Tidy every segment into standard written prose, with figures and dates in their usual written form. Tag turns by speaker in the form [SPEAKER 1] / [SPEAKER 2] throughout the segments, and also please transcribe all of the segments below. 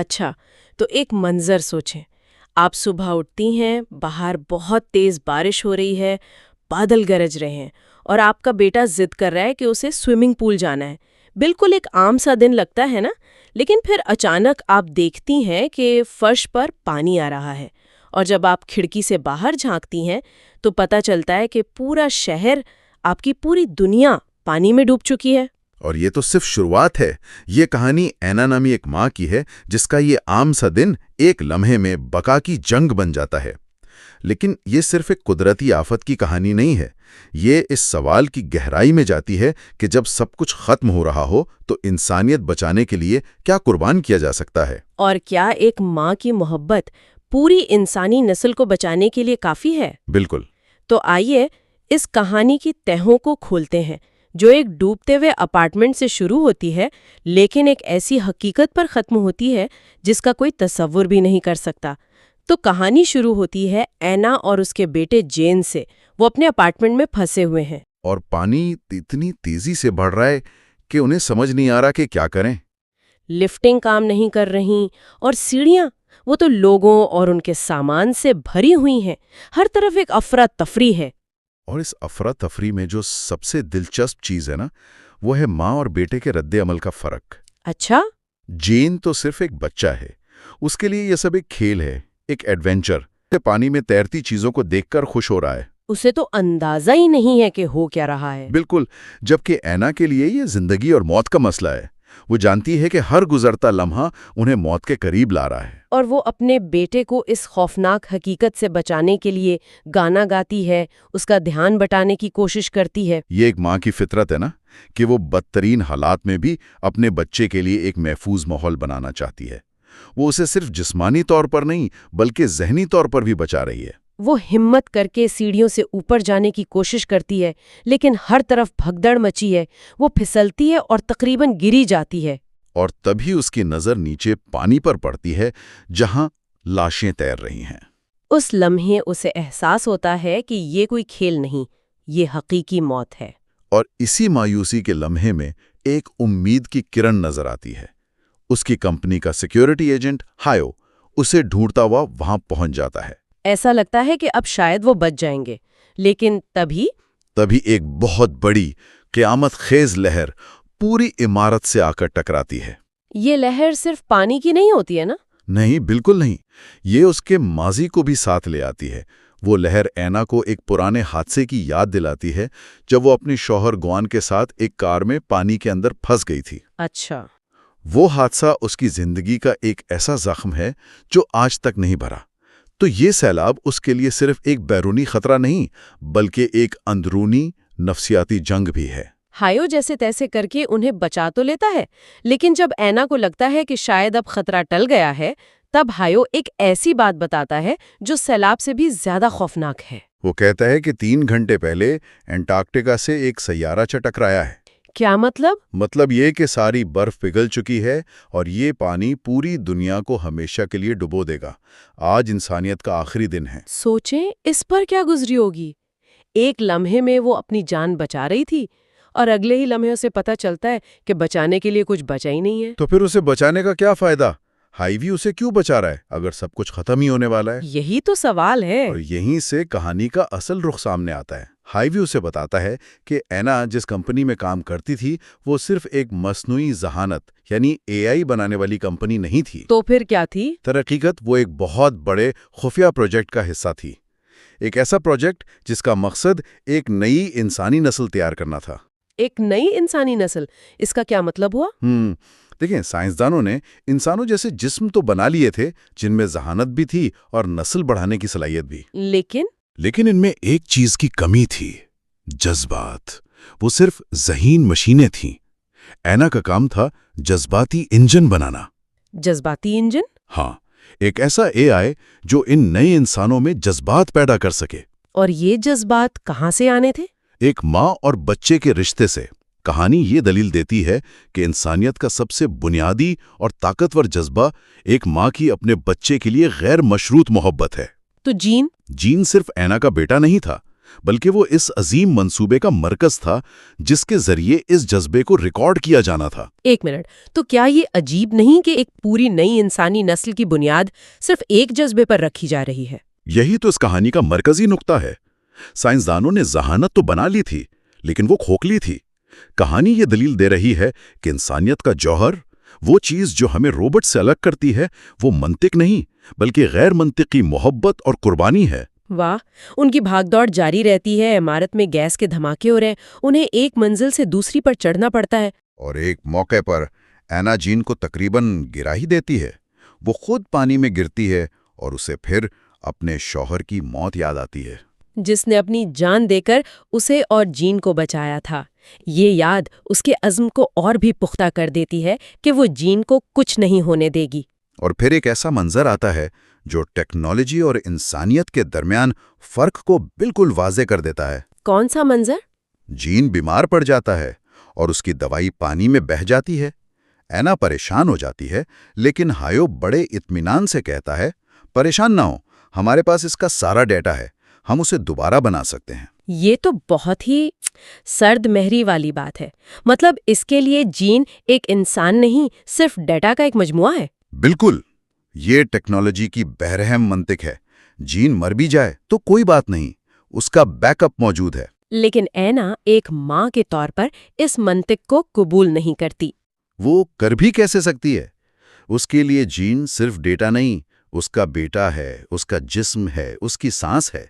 [SPEAKER 1] اچھا، تو ایک منظر سوچیں، آپ صبح اٹھتی ہیں، باہر بہت تیز بارش ہو رہی ہے، بادل گرج رہے ہیں، اور آپ کا بیٹا ضد کر رہا ہے کہ اسے سوئمنگ پول جانا ہے۔ بالکل ایک عام سا دن لگتا ہے نا؟ لیکن پھر اچانک آپ دیکھتی ہیں کہ فرش پر پانی آ رہا ہے، اور جب آپ کھڑکی سے باہر جھانکتی ہیں تو پتہ چلتا ہے کہ پورا شہر، آپ کی پوری دنیا پانی میں ڈوب چکی ہے۔
[SPEAKER 2] اور یہ تو صرف شروعات ہے۔ یہ کہانی اینا نامی ایک ماں کی ہے جس کا یہ عام سا دن ایک لمحے میں بقا کی جنگ بن جاتا ہے۔ لیکن یہ صرف ایک قدرتی آفت کی کہانی نہیں ہے، یہ اس سوال کی گہرائی میں جاتی ہے کہ جب سب کچھ ختم ہو رہا ہو تو انسانیت بچانے کے لیے کیا قربان کیا جا سکتا ہے؟
[SPEAKER 1] اور کیا ایک ماں کی محبت پوری انسانی نسل کو بچانے کے لیے کافی ہے؟
[SPEAKER 2] بالکل۔
[SPEAKER 1] تو آئیے اس کہانی کی تہوں کو کھولتے ہیں، جو ایک ڈوبتے ہوئے اپارٹمنٹ سے شروع ہوتی ہے لیکن ایک ایسی حقیقت پر ختم ہوتی ہے جس کا کوئی تصور بھی نہیں کر سکتا۔ تو کہانی شروع ہوتی ہے اینا اور اس کے بیٹے جین سے۔ وہ اپنے اپارٹمنٹ میں پھنسے ہوئے ہیں،
[SPEAKER 2] اور پانی اتنی تیزی سے بڑھ رہا ہے کہ انہیں سمجھ نہیں آ رہا کہ کیا کریں۔
[SPEAKER 1] لفٹنگ کام نہیں کر رہی، اور سیڑھیاں وہ تو لوگوں اور ان کے سامان سے بھری ہوئی ہیں۔ ہر طرف ایک افراتفری ہے۔
[SPEAKER 2] اور اس افراتفری میں جو سب سے دلچسپ چیز ہے نا، وہ ہے ماں اور بیٹے کے رد عمل کا فرق۔
[SPEAKER 1] اچھا؟
[SPEAKER 2] جین تو صرف ایک بچہ ہے، اس کے لیے یہ سب ایک کھیل ہے، ایک ایڈونچر۔ پانی میں تیرتی چیزوں کو دیکھ کر خوش ہو رہا ہے۔
[SPEAKER 1] اسے تو اندازہ ہی نہیں ہے کہ ہو کیا رہا ہے۔
[SPEAKER 2] بالکل، جبکہ اینا کے لیے یہ زندگی اور موت کا مسئلہ ہے۔ وہ جانتی ہے کہ ہر گزرتا لمحہ انہیں موت کے قریب لا رہا ہے۔
[SPEAKER 1] اور وہ اپنے بیٹے کو اس خوفناک حقیقت سے بچانے کے لیے گانا گاتی ہے، اس کا دھیان بٹانے کی کوشش کرتی ہے۔
[SPEAKER 2] یہ ایک ماں کی فطرت ہے نا، کہ وہ بدترین حالات میں بھی اپنے بچے کے لیے ایک محفوظ ماحول بنانا چاہتی ہے۔ وہ اسے صرف جسمانی طور پر نہیں بلکہ ذہنی طور پر بھی بچا رہی ہے۔
[SPEAKER 1] وہ ہمت کر کے سیڑھیوں سے اوپر جانے کی کوشش کرتی ہے، لیکن ہر طرف بھگدڑ مچی ہے۔ وہ پھسلتی ہے اور تقریباً گری جاتی ہے۔
[SPEAKER 2] اور تبھی اس کی نظر نیچے پانی پر پڑتی ہے جہاں لاشیں تیر رہی ہیں۔
[SPEAKER 1] اس لمحے اسے احساس ہوتا ہے کہ یہ کوئی کھیل نہیں، یہ حقیقی موت ہے۔
[SPEAKER 2] اور اسی مایوسی کے لمحے میں ایک امید کی کرن نظر آتی ہے۔ اس کی کمپنی کا سیکیورٹی ایجنٹ ہائیو اسے ڈھونڈتا ہوا وہاں پہنچ جاتا ہے۔
[SPEAKER 1] ایسا لگتا ہے کہ اب شاید وہ بچ جائیں گے، لیکن تبھی
[SPEAKER 2] ایک بہت بڑی قیامت خیز لہر پوری عمارت سے آ کر ٹکراتی ہے۔
[SPEAKER 1] یہ لہر صرف پانی کی نہیں ہوتی ہے نا؟
[SPEAKER 2] نہیں، بالکل نہیں، یہ اس کے ماضی کو بھی ساتھ لے آتی ہے۔ وہ لہر اینا کو ایک پرانے حادثے کی یاد دلاتی ہے جب وہ اپنی شوہر گوان کے ساتھ ایک کار میں پانی کے اندر پھنس گئی تھی۔
[SPEAKER 1] اچھا۔
[SPEAKER 2] وہ حادثہ اس کی زندگی کا ایک ایسا زخم ہے جو آج تک نہیں بھرا۔ تو یہ سیلاب اس کے لیے صرف ایک بیرونی خطرہ نہیں بلکہ ایک اندرونی نفسیاتی جنگ بھی ہے۔
[SPEAKER 1] ہائیو جیسے تیسے کر کے انہیں بچا تو لیتا ہے، لیکن جب اینا کو لگتا ہے کہ شاید اب خطرہ ٹل گیا ہے، تب ہائیو ایک ایسی بات بتاتا ہے جو سیلاب سے بھی زیادہ خوفناک ہے۔
[SPEAKER 2] وہ کہتا ہے کہ 3 گھنٹے پہلے انٹارکٹیکا سے ایک سیارہ ٹکرایا ہے۔
[SPEAKER 1] کیا مطلب؟
[SPEAKER 2] مطلب یہ کہ ساری برف پگھل چکی ہے اور یہ پانی پوری دنیا کو ہمیشہ کے لیے ڈبو دے گا۔ آج انسانیت کا آخری دن ہے۔
[SPEAKER 1] سوچیں اس پر کیا گزری ہوگی۔ ایک لمحے میں وہ اپنی جان بچا رہی تھی، اور اگلے ہی لمحے اسے پتہ چلتا ہے کہ بچانے کے لیے کچھ بچا ہی نہیں ہے۔
[SPEAKER 2] تو پھر اسے بچانے کا کیا فائدہ؟ ہائیوی اسے کیوں بچا رہا ہے اگر سب کچھ ختم ہی ہونے والا ہے؟
[SPEAKER 1] یہی تو سوال ہے۔
[SPEAKER 2] اور یہیں سے کہانی کا اصل رخ سامنے آتا ہے۔ ہائیوی اسے بتاتا ہے کہ اینا جس کمپنی میں کام کرتی تھی وہ صرف ایک مصنوعی ذہانت یعنی AI بنانے والی کمپنی نہیں تھی۔
[SPEAKER 1] تو پھر کیا تھی؟
[SPEAKER 2] درحقیقت وہ ایک بہت بڑے خفیہ پروجیکٹ کا حصہ تھی۔ ایک ایسا پروجیکٹ جس کا مقصد ایک نئی انسانی نسل تیار کرنا تھا۔
[SPEAKER 1] ایک نئی انسانی نسل؟ اس کا کیا مطلب ہوا؟
[SPEAKER 2] دیکھیں، سائنسدانوں نے انسانوں جیسے جسم تو بنا لیے تھے جن میں ذہانت بھی تھی اور نسل بڑھانے کی صلاحیت بھی، لیکن ان میں ایک چیز کی کمی تھی، جذبات۔ وہ صرف ذہین مشینیں تھیں۔ اینا کا کام تھا جذباتی انجن بنانا۔
[SPEAKER 1] جذباتی انجن؟
[SPEAKER 2] ہاں، ایک ایسا AI جو ان نئے انسانوں میں جذبات پیدا کر سکے۔
[SPEAKER 1] اور یہ جذبات کہاں سے آنے تھے؟
[SPEAKER 2] ایک ماں اور بچے کے رشتے سے۔ کہانی یہ دلیل دیتی ہے کہ انسانیت کا سب سے بنیادی اور طاقتور جذبہ ایک ماں کی اپنے بچے کے لیے غیر مشروط محبت ہے۔
[SPEAKER 1] تو جین
[SPEAKER 2] صرف اینا کا بیٹا نہیں تھا بلکہ وہ اس عظیم منصوبے کا مرکز تھا جس کے ذریعے اس جذبے کو ریکارڈ کیا جانا تھا۔
[SPEAKER 1] ایک منٹ، تو کیا یہ عجیب نہیں کہ ایک پوری نئی انسانی نسل کی بنیاد صرف ایک جذبے پر رکھی جا رہی ہے؟
[SPEAKER 2] یہی تو اس کہانی کا مرکزی نقطہ ہے۔ سائنسدانوں نے ذہانت تو بنا لی تھی، لیکن وہ کھوکھلی تھی۔ کہانی یہ دلیل دے رہی ہے کہ انسانیت کا جوہر، وہ چیز جو ہمیں روبوٹ سے الگ کرتی ہے، وہ منطق نہیں بلکہ غیر منطقی محبت اور قربانی ہے۔
[SPEAKER 1] واہ، ان کی بھاگ دوڑ جاری رہتی ہے، عمارت میں گیس کے دھماکے ہو رہے ہیں، انہیں ایک منزل سے دوسری پر چڑھنا پڑتا ہے،
[SPEAKER 2] اور ایک موقع پر اینا جین کو تقریباً گرا ہی دیتی ہے۔ وہ خود پانی میں گرتی ہے اور اسے پھر اپنے شوہر کی موت یاد آتی ہے،
[SPEAKER 1] جس نے اپنی جان دے کر اسے اور جین کو بچایا تھا۔ یہ یاد اس کے عزم کو اور بھی پختہ کر دیتی ہے کہ وہ جین کو کچھ نہیں ہونے دے گی۔
[SPEAKER 2] اور پھر ایک ایسا منظر آتا ہے جو ٹیکنالوجی اور انسانیت کے درمیان فرق کو بالکل واضح کر دیتا ہے۔
[SPEAKER 1] کون سا منظر؟
[SPEAKER 2] جین بیمار پڑ جاتا ہے اور اس کی دوائی پانی میں بہہ جاتی ہے۔ اینا پریشان ہو جاتی ہے، لیکن ہایو بڑے اطمینان سے کہتا ہے، پریشان نہ ہو، ہمارے پاس اس کا سارا ڈیٹا ہے، ہم اسے دوبارہ بنا سکتے ہیں۔
[SPEAKER 1] یہ تو بہت ہی سرد مہری والی بات ہے۔ مطلب اس کے لیے جین ایک انسان نہیں، صرف ڈیٹا کا ایک مجموعہ ہے۔
[SPEAKER 2] بالکل، یہ ٹیکنالوجی کی بہرہم منطق ہے۔ جین مر بھی جائے تو کوئی بات نہیں، اس کا بیک اپ موجود ہے۔
[SPEAKER 1] لیکن اینا ایک ماں کے طور پر اس منطق کو قبول نہیں کرتی۔
[SPEAKER 2] وہ کر بھی کیسے سکتی ہے؟ اس کے لیے جین صرف ڈیٹا نہیں، اس کا بیٹا ہے، اس کا جسم ہے، اس کی سانس ہے۔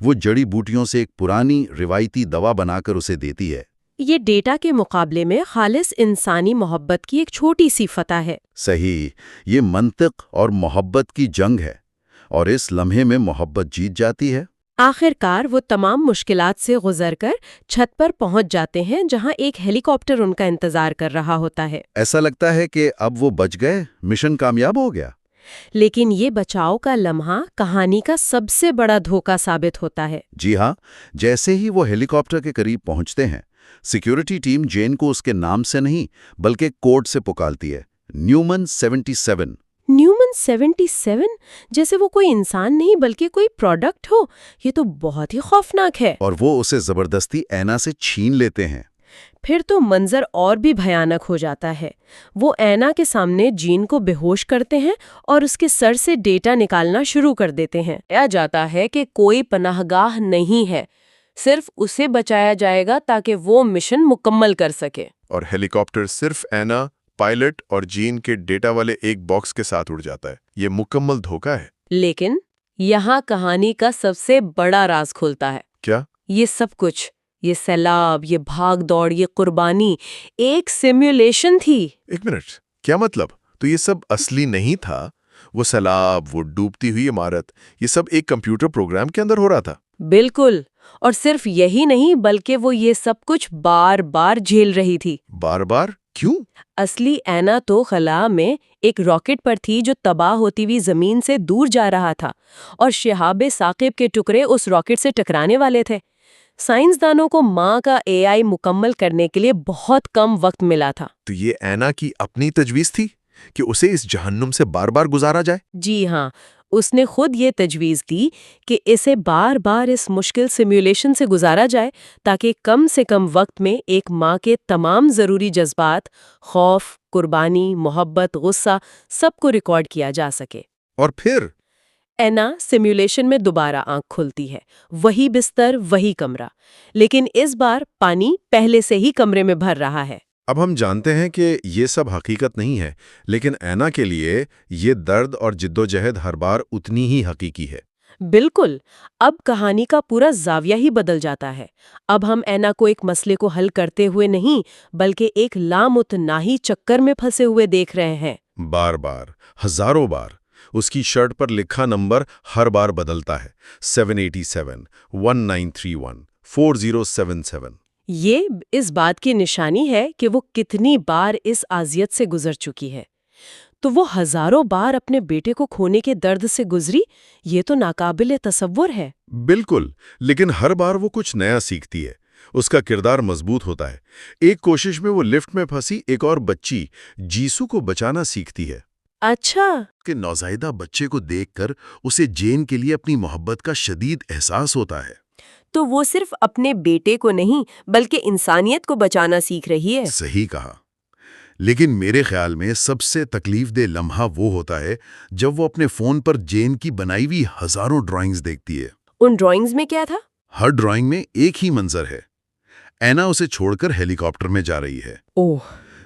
[SPEAKER 2] وہ جڑی بوٹیوں سے ایک پرانی روایتی دوا بنا کر اسے دیتی ہے۔
[SPEAKER 1] یہ ڈیٹا کے مقابلے میں خالص انسانی محبت کی ایک چھوٹی سی فتح ہے۔
[SPEAKER 2] صحیح، یہ منطق اور محبت کی جنگ ہے، اور اس لمحے میں محبت جیت جاتی ہے۔
[SPEAKER 1] آخر کار وہ تمام مشکلات سے گزر کر چھت پر پہنچ جاتے ہیں، جہاں ایک ہیلی کاپٹر ان کا انتظار کر رہا ہوتا ہے۔
[SPEAKER 2] ایسا لگتا ہے کہ اب وہ بچ گئے، مشن کامیاب ہو گیا۔
[SPEAKER 1] لیکن یہ بچاؤ کا لمحہ کہانی کا سب سے بڑا دھوکہ ثابت ہوتا ہے۔
[SPEAKER 2] جی ہاں، جیسے ہی وہ ہیلی کاپٹر کے قریب پہنچتے ہیں، سیکیورٹی ٹیم جین کو اس کے نام سے نہیں بلکہ کوڈ سے پکارتی ہے، نیومن 77۔
[SPEAKER 1] نیومن 77، جیسے وہ کوئی انسان نہیں بلکہ کوئی پروڈکٹ ہو۔ یہ تو بہت ہی خوفناک ہے۔
[SPEAKER 2] اور وہ اسے زبردستی اینا سے چھین لیتے ہیں۔
[SPEAKER 1] پھر تو منظر اور بھی بھیانک ہو جاتا ہے۔ وہ اینا کے سامنے جین کو بے ہوش کرتے ہیں اور اس کے سر سے ڈیٹا نکالنا شروع کر دیتے ہیں۔ کہا جاتا ہے کہ کوئی پناہ گاہ نہیں ہے، صرف اسے بچایا جائے گا تاکہ وہ مشن مکمل کر سکے۔
[SPEAKER 3] اور ہیلی کاپٹر صرف اینا، پائلٹ اور جین کے ڈیٹا والے ایک باکس کے ساتھ اڑ جاتا ہے۔ یہ مکمل دھوکہ ہے۔
[SPEAKER 1] لیکن یہاں کہانی کا سب سے بڑا راز کھلتا ہے۔
[SPEAKER 3] کیا؟
[SPEAKER 1] یہ سب کچھ، یہ سیلاب، یہ بھاگ دوڑ، یہ قربانی ایک سیمولیشن تھی۔
[SPEAKER 3] ایک منٹ، کیا مطلب؟ تو یہ سب اصلی نہیں تھا؟ وہ سیلاب، وہ ڈوبتی ہوئی عمارت، یہ سب ایک کمپیوٹر پروگرام کے اندر ہو رہا تھا؟
[SPEAKER 1] بالکل، اور صرف یہی نہیں بلکہ وہ یہ سب کچھ بار بار جھیل رہی تھی۔
[SPEAKER 3] بار بار؟ کیوں؟
[SPEAKER 1] اصلی اینا تو خلا میں ایک راکٹ پر تھی جو تباہ ہوتی ہوئی زمین سے دور جا رہا تھا، اور شہاب ثاقب کے ٹکڑے اس راکٹ سے ٹکرانے والے تھے۔ سائنسدانوں کو ماں کا اے آئی مکمل کرنے کے لیے بہت کم وقت ملا تھا۔
[SPEAKER 3] تو یہ اینا کی اپنی تجویز تھی کہ اسے اس جہنم سے بار بار گزارا جائے؟
[SPEAKER 1] جی ہاں، اس نے خود یہ تجویز دی کہ اسے بار بار اس مشکل سیمولیشن سے گزارا جائے تاکہ کم سے کم وقت میں ایک ماں کے تمام ضروری جذبات، خوف، قربانی، محبت، غصہ، سب کو ریکارڈ کیا جا سکے۔
[SPEAKER 2] اور پھر
[SPEAKER 1] اینا سیمولیشن میں دوبارہ آنکھ کھلتی ہے، وہی بستر، وہی کمرہ، لیکن اس بار پانی پہلے سے ہی کمرے میں بھر رہا ہے۔
[SPEAKER 2] اب ہم جانتے ہیں کہ یہ سب حقیقت نہیں ہے، لیکن اینا کے لیے یہ درد اور جدوجہد ہر بار اتنی ہی حقیقی ہے۔
[SPEAKER 1] بالکل، اب کہانی کا پورا زاویہ ہی بدل جاتا ہے۔ اب ہم اینا کو ایک مسئلے کو حل کرتے ہوئے نہیں بلکہ ایک لامتناہی چکر میں پھنسے ہوئے دیکھ رہے ہیں۔
[SPEAKER 2] بار بار، ہزاروں بار، اس کی شرٹ پر لکھا نمبر ہر بار بدلتا ہے، 787، 1931، 4077۔
[SPEAKER 1] یہ اس بات کی نشانی ہے کہ وہ کتنی بار اس اذیت سے گزر چکی ہے۔ تو وہ ہزاروں بار اپنے بیٹے کو کھونے کے درد سے گزری، یہ تو ناقابل تصور ہے۔
[SPEAKER 2] بالکل، لیکن ہر بار وہ کچھ نیا سیکھتی ہے۔ اس کا کردار مضبوط ہوتا ہے۔ ایک کوشش میں وہ لفٹ میں پھنسی ایک اور بچی جیسو کو بچانا سیکھتی ہے۔
[SPEAKER 1] اچھا،
[SPEAKER 2] کہ نوزائیدہ بچے کو دیکھ کر اسے جین کے لیے اپنی محبت کا شدید احساس ہوتا ہے۔
[SPEAKER 1] تو وہ صرف اپنے بیٹے کو نہیں بلکہ انسانیت کو بچانا سیکھ رہی ہے۔
[SPEAKER 2] صحیح کہا۔ لیکن میرے خیال میں سب سے تکلیف دہ لمحہ وہ ہوتا ہے جب وہ اپنے فون پر جین کی بنائی ہوئی ہزاروں ڈرائنگز دیکھتی ہے۔
[SPEAKER 1] ان ڈرائنگز میں کیا تھا؟
[SPEAKER 2] ہر ڈرائنگ میں ایک ہی منظر ہے، اینا اسے چھوڑ کر ہیلی کاپٹر میں جا رہی ہے۔
[SPEAKER 1] اوہ،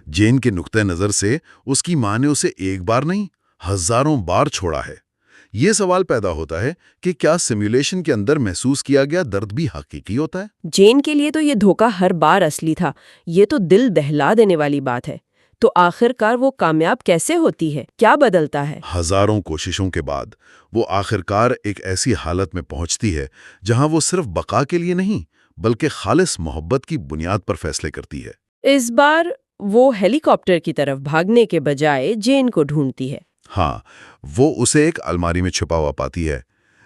[SPEAKER 2] جین کے نقطہ نظر سے اس کی ماں نے اسے ایک بار نہیں ہزاروں بار چھوڑا ہے۔ یہ سوال پیدا ہوتا ہے کہ کیا سیمولیشن کے اندر محسوس کیا گیا درد بھی حقیقی ہوتا ہے؟
[SPEAKER 1] جین کے لیے تو یہ دھوکہ ہر بار اصلی تھا۔ یہ تو دل دہلا دینے والی بات ہے۔ تو آخر کار وہ کامیاب کیسے ہوتی ہے؟ کیا بدلتا ہے؟
[SPEAKER 2] ہزاروں کوششوں کے بعد وہ آخر کار ایک ایسی حالت میں پہنچتی ہے جہاں وہ صرف بقا کے لیے نہیں بلکہ خالص محبت کی بنیاد پر فیصلے کرتی ہے۔
[SPEAKER 1] اس بار وہ ہیلی کاپٹر کی طرف بھاگنے کے بجائے جین کو ڈھونڈتی ہے۔
[SPEAKER 2] ہاں، وہ اسے ایک الماری میں چھپا ہوا پاتی ہے۔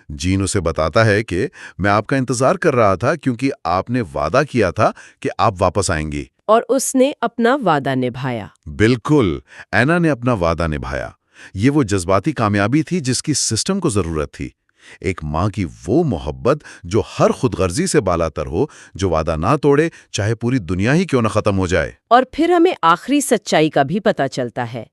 [SPEAKER 2] جین اسے بتاتا ہے کہ میں آپ کا انتظار کر رہا تھا کیونکہ آپ نے وعدہ کیا تھا کہ آپ واپس آئیں گی۔
[SPEAKER 1] اور اس نے اپنا وعدہ نبھایا۔
[SPEAKER 2] بالکل، اینا نے اپنا وعدہ نبھایا۔ یہ وہ جذباتی کامیابی تھی جس کی سسٹم کو ضرورت تھی۔ ایک ماں کی وہ محبت جو ہر خود غرضی سے بالاتر ہو، جو وعدہ نہ توڑے چاہے پوری دنیا ہی کیوں نہ ختم ہو جائے۔
[SPEAKER 1] اور پھر ہمیں آخری سچائی کا بھی پتہ چلتا ہے۔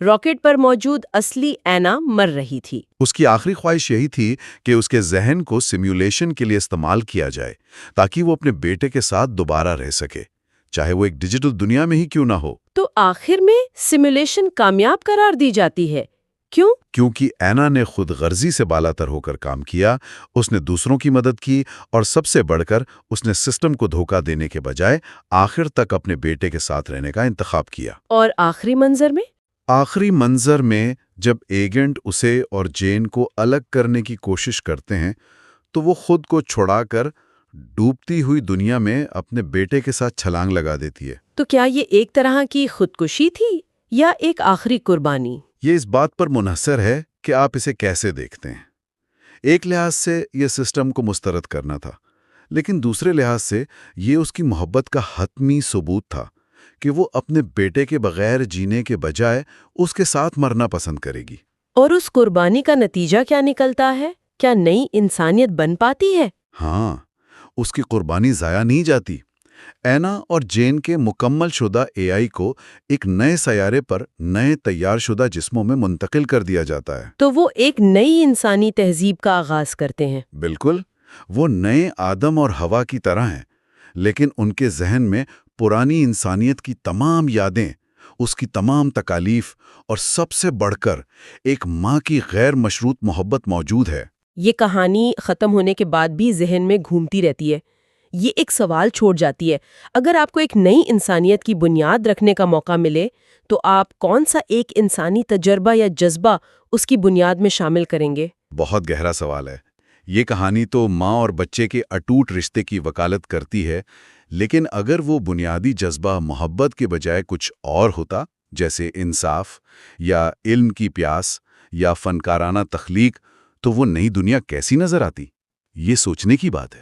[SPEAKER 1] راکٹ پر موجود اصلی اینا مر رہی تھی۔
[SPEAKER 2] اس کی آخری خواہش یہی تھی کہ اس کے ذہن کو سیمولیشن کے لیے استعمال کیا جائے تاکہ وہ اپنے بیٹے کے ساتھ دوبارہ رہ سکے، چاہے وہ ایک ڈیجیٹل دنیا میں ہی کیوں نہ ہو۔
[SPEAKER 1] تو آخر میں سیمولیشن کامیاب قرار دی جاتی ہے۔ کیوں؟
[SPEAKER 2] کیونکہ اینا نے خود غرضی سے بالاتر ہو کر کام کیا، اس نے دوسروں کی مدد کی، اور سب سے بڑھ کر اس نے سسٹم کو دھوکہ دینے کے بجائے آخر تک اپنے بیٹے کے ساتھ رہنے کا انتخاب کیا۔
[SPEAKER 1] اور آخری منظر میں؟
[SPEAKER 2] آخری منظر میں جب ایجنٹ اسے اور جین کو الگ کرنے کی کوشش کرتے ہیں تو وہ خود کو چھڑا کر ڈوبتی ہوئی دنیا میں اپنے بیٹے کے ساتھ چھلانگ لگا دیتی ہے۔
[SPEAKER 1] تو کیا یہ ایک طرح کی خودکشی تھی یا ایک آخری قربانی؟
[SPEAKER 2] یہ اس بات پر منحصر ہے کہ آپ اسے کیسے دیکھتے ہیں۔ ایک لحاظ سے یہ سسٹم کو مسترد کرنا تھا، لیکن دوسرے لحاظ سے یہ اس کی محبت کا حتمی ثبوت تھا کہ وہ اپنے بیٹے کے بغیر جینے کے بجائے اس کے ساتھ مرنا پسند کرے گی۔
[SPEAKER 1] اور اس قربانی کا نتیجہ کیا نکلتا ہے؟ کیا نئی انسانیت بن پاتی ہے؟
[SPEAKER 2] ہاں، اس کی قربانی ضائع نہیں جاتی۔ اینا اور جین کے مکمل شدہ اے آئی کو ایک نئے سیارے پر نئے تیار شدہ جسموں میں منتقل کر دیا جاتا ہے۔
[SPEAKER 1] تو وہ ایک نئی انسانی تہذیب کا آغاز کرتے ہیں۔
[SPEAKER 2] بالکل، وہ نئے آدم اور ہوا کی طرح ہیں، لیکن ان کے ذہن میں پرانی انسانیت کی تمام یادیں، اس کی تمام تکالیف اور سب سے بڑھ کر ایک ماں کی غیر مشروط محبت موجود ہے۔
[SPEAKER 1] یہ کہانی ختم ہونے کے بعد بھی ذہن میں گھومتی رہتی ہے۔ یہ ایک سوال چھوڑ جاتی ہے، اگر آپ کو ایک نئی انسانیت کی بنیاد رکھنے کا موقع ملے تو آپ کون سا ایک انسانی تجربہ یا جذبہ اس کی بنیاد میں شامل کریں گے؟
[SPEAKER 2] بہت گہرا سوال ہے۔ یہ کہانی تو ماں اور بچے کے اٹوٹ رشتے کی وکالت کرتی ہے، لیکن اگر وہ بنیادی جذبہ محبت کے بجائے کچھ اور ہوتا، جیسے انصاف یا علم کی پیاس یا فنکارانہ تخلیق، تو وہ نئی دنیا کیسی نظر آتی؟ یہ سوچنے کی بات ہے۔